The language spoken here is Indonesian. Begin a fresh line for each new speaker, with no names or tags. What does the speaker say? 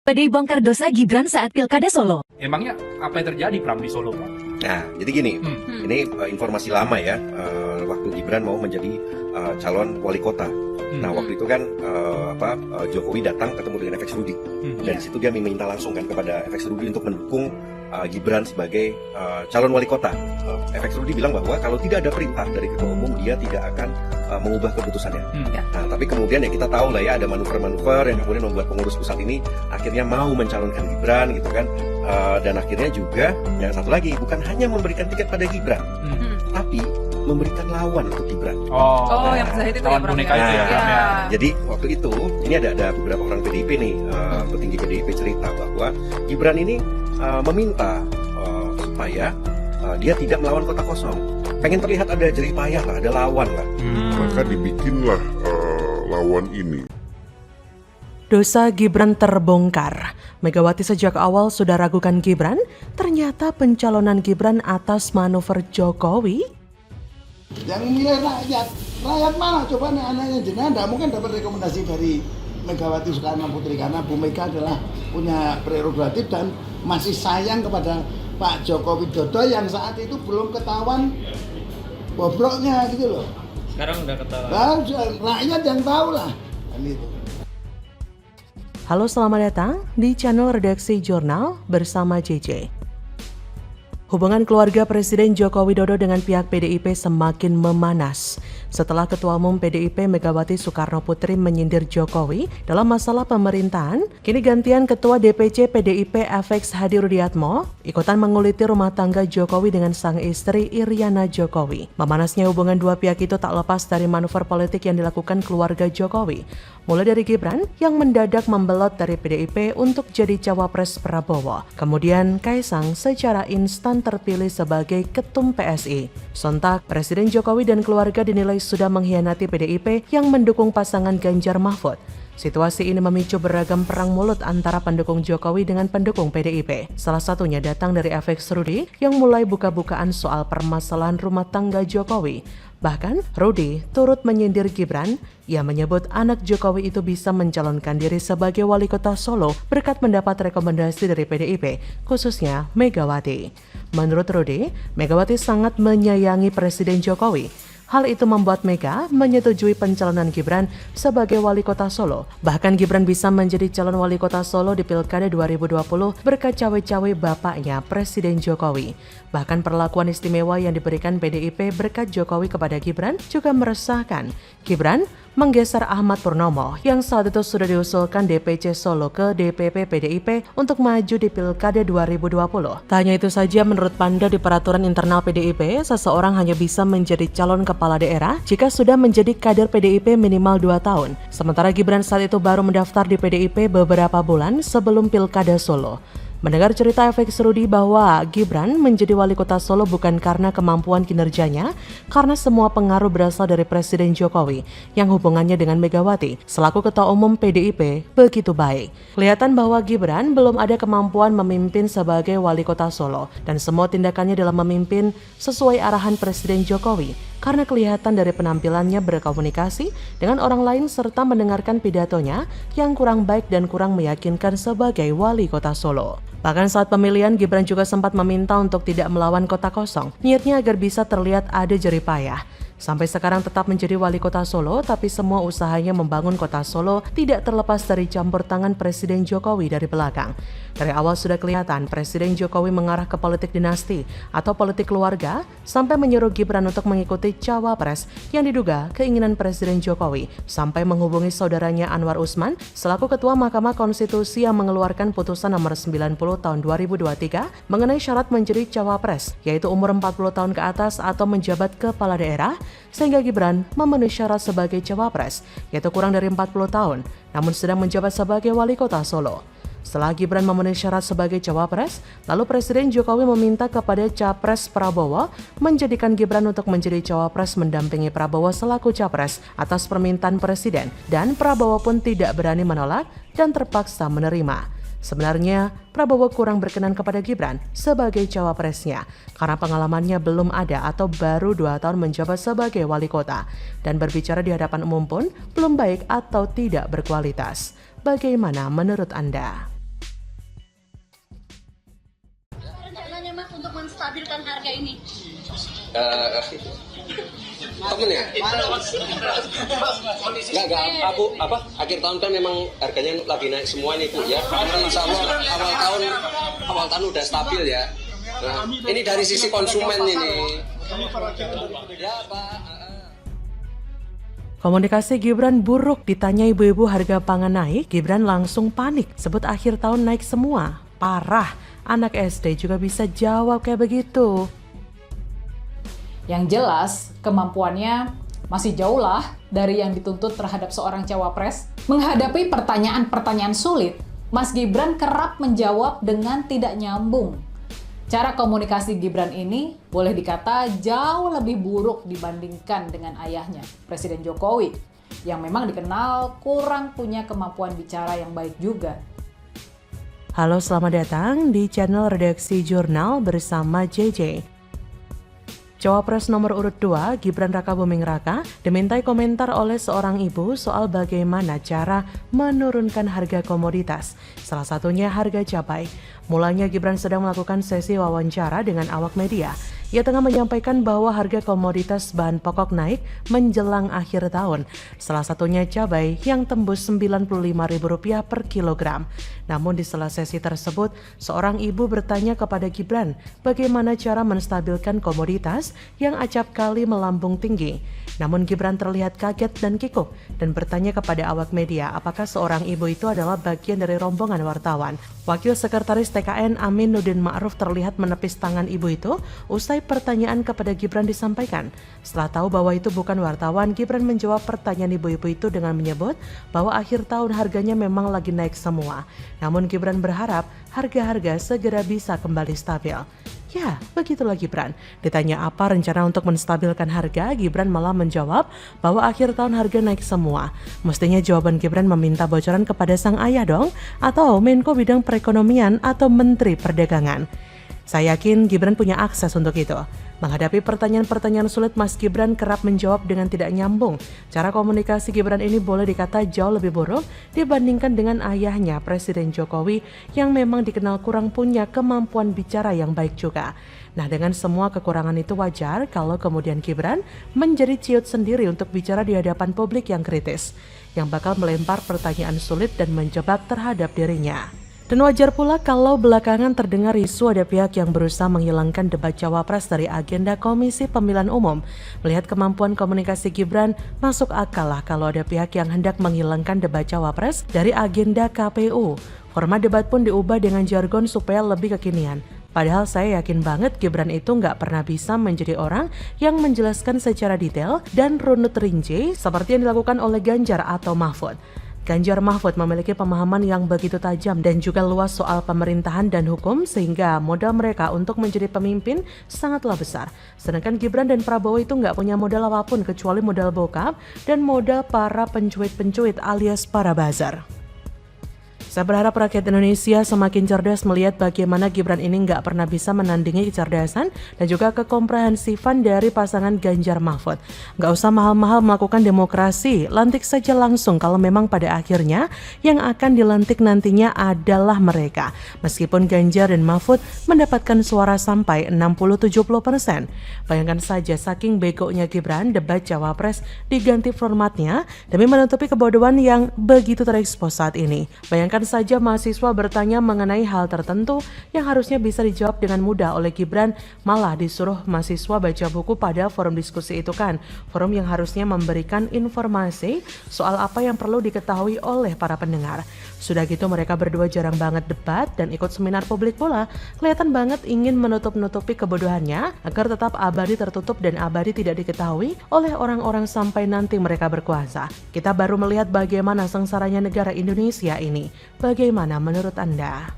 PDI bongkar dosa Gibran saat Pilkada Solo.
Emangnya apa yang terjadi Pram di Solo, Pram?
Nah, jadi gini, ini informasi lama ya, waktu Gibran mau menjadi calon wali kota. Nah, waktu itu kan Jokowi datang ketemu dengan FX Rudi, dan di situ dia meminta langsung kan kepada FX Rudi untuk mendukung Gibran sebagai calon wali kota. FX Rudi bilang bahwa kalau tidak ada perintah dari ketua umum, dia tidak akan mengubah keputusannya. Nah, tapi kemudian ya kita tahu lah ya, ada manuver-manuver yang kemudian membuat pengurus pusat ini akhirnya mau mencalonkan Gibran gitu kan. Dan akhirnya juga yang satu lagi, bukan hanya memberikan tiket pada Gibran, tapi memberikan lawan untuk Gibran.
Oh,
yang pesawat itu
lawan
ya,
boneka itu ya.
ya.
Jadi waktu itu ini ada beberapa orang PDIP nih, petinggi PDIP cerita bahwa Gibran ini meminta supaya dia tidak melawan kota kosong. Pengen terlihat ada jerih payah lah, ada lawan lah.
Maka dibikinlah lawan ini.
Dosa Gibran terbongkar. Megawati sejak awal sudah ragukan Gibran, ternyata pencalonan Gibran atas manuver Jokowi.
Yang milih rakyat mana coba nih anaknya jenengan tidak mungkin dapat rekomendasi dari Megawati Soekarno Putri, karena Bu Mega adalah punya prerogatif dan masih sayang kepada Pak Joko Widodo yang saat itu belum ketahuan bobroknya gitu loh.
Sekarang udah ketahuan.
Nah, rakyat yang tahu lah kan itu.
Halo, selamat datang di channel Redaksi Jurnal bersama JJ. Hubungan keluarga Presiden Joko Widodo dengan pihak PDIP semakin memanas setelah Ketua Umum PDIP Megawati Soekarno Putri menyindir Jokowi dalam masalah pemerintahan. Kini gantian Ketua DPC PDIP FX Hadi Rudiatmo ikutan menguliti rumah tangga Jokowi dengan sang istri Iriana Jokowi. Memanasnya hubungan dua pihak itu tak lepas dari manuver politik yang dilakukan keluarga Jokowi. Mulai dari Gibran yang mendadak membelot dari PDIP untuk jadi cawapres Prabowo. Kemudian Kaisang secara instan terpilih sebagai ketum PSI. Sontak, Presiden Jokowi dan keluarga dinilai sudah mengkhianati PDIP yang mendukung pasangan Ganjar Mahfud. Situasi ini memicu beragam perang mulut antara pendukung Jokowi dengan pendukung PDIP. Salah satunya datang dari FX Rudi yang mulai buka-bukaan soal permasalahan rumah tangga Jokowi. Bahkan, Rudi turut menyindir Gibran. Ia menyebut anak Jokowi itu bisa mencalonkan diri sebagai wali kota Solo berkat mendapat rekomendasi dari PDIP, khususnya Megawati. Menurut Rudi, Megawati sangat menyayangi Presiden Jokowi. Hal itu membuat Mega menyetujui pencalonan Gibran sebagai wali kota Solo. Bahkan Gibran bisa menjadi calon wali kota Solo di Pilkada 2020 berkat cawe-cawe bapaknya Presiden Jokowi. Bahkan perlakuan istimewa yang diberikan PDIP berkat Jokowi kepada Gibran juga meresahkan. Gibran menggeser Ahmad Purnomo yang saat itu sudah diusulkan DPC Solo ke DPP PDIP untuk maju di Pilkada 2020. Tak hanya itu saja, menurut Panda di peraturan internal PDIP, seseorang hanya bisa menjadi calon kepala daerah jika sudah menjadi kader PDIP minimal 2 tahun. Sementara Gibran saat itu baru mendaftar di PDIP beberapa bulan sebelum Pilkada Solo. Mendengar cerita FX Rudi bahwa Gibran menjadi wali kota Solo bukan karena kemampuan kinerjanya, karena semua pengaruh berasal dari Presiden Jokowi yang hubungannya dengan Megawati selaku Ketua Umum PDIP begitu baik. Kelihatan bahwa Gibran belum ada kemampuan memimpin sebagai wali kota Solo dan semua tindakannya dalam memimpin sesuai arahan Presiden Jokowi. Karena kelihatan dari penampilannya berkomunikasi dengan orang lain serta mendengarkan pidatonya yang kurang baik dan kurang meyakinkan sebagai wali kota Solo. Bahkan saat pemilihan, Gibran juga sempat meminta untuk tidak melawan kota kosong. Niatnya agar bisa terlihat ada jerih payah. Sampai sekarang tetap menjadi wali kota Solo, tapi semua usahanya membangun kota Solo tidak terlepas dari campur tangan Presiden Jokowi dari belakang. Dari awal sudah kelihatan Presiden Jokowi mengarah ke politik dinasti atau politik keluarga sampai menyuruh Gibran untuk mengikuti cawapres yang diduga keinginan Presiden Jokowi sampai menghubungi saudaranya Anwar Usman selaku Ketua Mahkamah Konstitusi yang mengeluarkan putusan nomor 90 tahun 2023 mengenai syarat menjadi cawapres, yaitu umur 40 tahun ke atas atau menjabat kepala daerah, sehingga Gibran memenuhi syarat sebagai cawapres, yaitu kurang dari 40 tahun, namun sedang menjabat sebagai wali kota Solo. Setelah Gibran memenuhi syarat sebagai cawapres, lalu Presiden Jokowi meminta kepada Capres Prabowo menjadikan Gibran untuk menjadi cawapres mendampingi Prabowo selaku capres atas permintaan Presiden, dan Prabowo pun tidak berani menolak dan terpaksa menerima. Sebenarnya, Prabowo kurang berkenan kepada Gibran sebagai cawapresnya karena pengalamannya belum ada atau baru 2 tahun menjabat sebagai wali kota dan berbicara di hadapan umum pun belum baik atau tidak berkualitas. Bagaimana menurut Anda?
menstabilkan harga ini?
Temen ya? Enggak, akhir tahun kan memang harganya lagi naik semua nih Bu ya. Insya Allah awal tahun udah stabil ya. Nah, ini dari sisi konsumen ini. Ya Pak.
Komunikasi Gibran buruk, ditanya ibu-ibu harga pangan naik, Gibran langsung panik, sebut akhir tahun naik semua. Parah, anak SD juga bisa jawab kayak begitu.
Yang jelas, kemampuannya masih jauh lah dari yang dituntut terhadap seorang cawapres. Menghadapi pertanyaan-pertanyaan sulit, Mas Gibran kerap menjawab dengan tidak nyambung. Cara komunikasi Gibran ini boleh dikata jauh lebih buruk dibandingkan dengan ayahnya, Presiden Jokowi, yang memang dikenal kurang punya kemampuan bicara yang baik juga.
Halo, selamat datang di channel Redaksi Jurnal bersama JJ. Cawapres nomor urut 2, Gibran Rakabuming Raka, dimintai komentar oleh seorang ibu soal bagaimana cara menurunkan harga komoditas. Salah satunya harga cabai. Mulanya Gibran sedang melakukan sesi wawancara dengan awak media. Ia tengah menyampaikan bahwa harga komoditas bahan pokok naik menjelang akhir tahun. Salah satunya cabai yang tembus Rp95.000 per kilogram. Namun di sela sesi tersebut, seorang ibu bertanya kepada Gibran bagaimana cara menstabilkan komoditas yang acap kali melambung tinggi. Namun Gibran terlihat kaget dan kikuk dan bertanya kepada awak media apakah seorang ibu itu adalah bagian dari rombongan wartawan. Wakil Sekretaris TKN Amin Nurdin Ma'ruf terlihat menepis tangan ibu itu usai pertanyaan kepada Gibran disampaikan. Setelah tahu bahwa itu bukan wartawan, Gibran menjawab pertanyaan ibu-ibu itu dengan menyebut bahwa akhir tahun harganya memang lagi naik semua. Namun Gibran berharap harga-harga segera bisa kembali stabil. Ya, begitulah Gibran. Ditanya apa rencana untuk menstabilkan harga, Gibran malah menjawab bahwa akhir tahun harga naik semua. Mestinya jawaban Gibran meminta bocoran kepada sang ayah dong, atau Menko Bidang Perekonomian atau Menteri Perdagangan. Saya yakin Gibran punya akses untuk itu. Menghadapi pertanyaan-pertanyaan sulit, Mas Gibran kerap menjawab dengan tidak nyambung. Cara komunikasi Gibran ini boleh dikata jauh lebih buruk dibandingkan dengan ayahnya, Presiden Jokowi, yang memang dikenal kurang punya kemampuan bicara yang baik juga. Nah, dengan semua kekurangan itu wajar kalau kemudian Gibran menjadi ciut sendiri untuk bicara di hadapan publik yang kritis, yang bakal melempar pertanyaan sulit dan menjebak terhadap dirinya. Dan wajar pula kalau belakangan terdengar isu ada pihak yang berusaha menghilangkan debat cawapres dari agenda Komisi Pemilihan Umum. Melihat kemampuan komunikasi Gibran, masuk akal lah kalau ada pihak yang hendak menghilangkan debat cawapres dari agenda KPU. Format debat pun diubah dengan jargon supaya lebih kekinian. Padahal saya yakin banget Gibran itu nggak pernah bisa menjadi orang yang menjelaskan secara detail dan runut rinci seperti yang dilakukan oleh Ganjar atau Mahfud. Ganjar Mahfud memiliki pemahaman yang begitu tajam dan juga luas soal pemerintahan dan hukum sehingga modal mereka untuk menjadi pemimpin sangatlah besar. Sedangkan Gibran dan Prabowo itu nggak punya modal apapun kecuali modal bokap dan modal para pencuit-pencuit alias para buzzer. Saya berharap rakyat Indonesia semakin cerdas melihat bagaimana Gibran ini nggak pernah bisa menandingi kecerdasan dan juga kekomprehensifan dari pasangan Ganjar Mahfud. Nggak usah mahal-mahal melakukan demokrasi, lantik saja langsung kalau memang pada akhirnya yang akan dilantik nantinya adalah mereka. Meskipun Ganjar dan Mahfud mendapatkan suara sampai 60-70%. Bayangkan saja saking begonya Gibran, debat cawapres diganti formatnya demi menutupi kebodohan yang begitu terekspos saat ini. Bayangkan saja mahasiswa bertanya mengenai hal tertentu yang harusnya bisa dijawab dengan mudah oleh Gibran, malah disuruh mahasiswa baca buku pada forum diskusi itu kan. Forum yang harusnya memberikan informasi soal apa yang perlu diketahui oleh para pendengar. Sudah gitu mereka berdua jarang banget debat dan ikut seminar publik pula. Kelihatan banget ingin menutup-nutupi kebodohannya agar tetap abadi tertutup dan abadi tidak diketahui oleh orang-orang sampai nanti mereka berkuasa. Kita baru melihat bagaimana sengsaranya negara Indonesia ini. Bagaimana menurut Anda?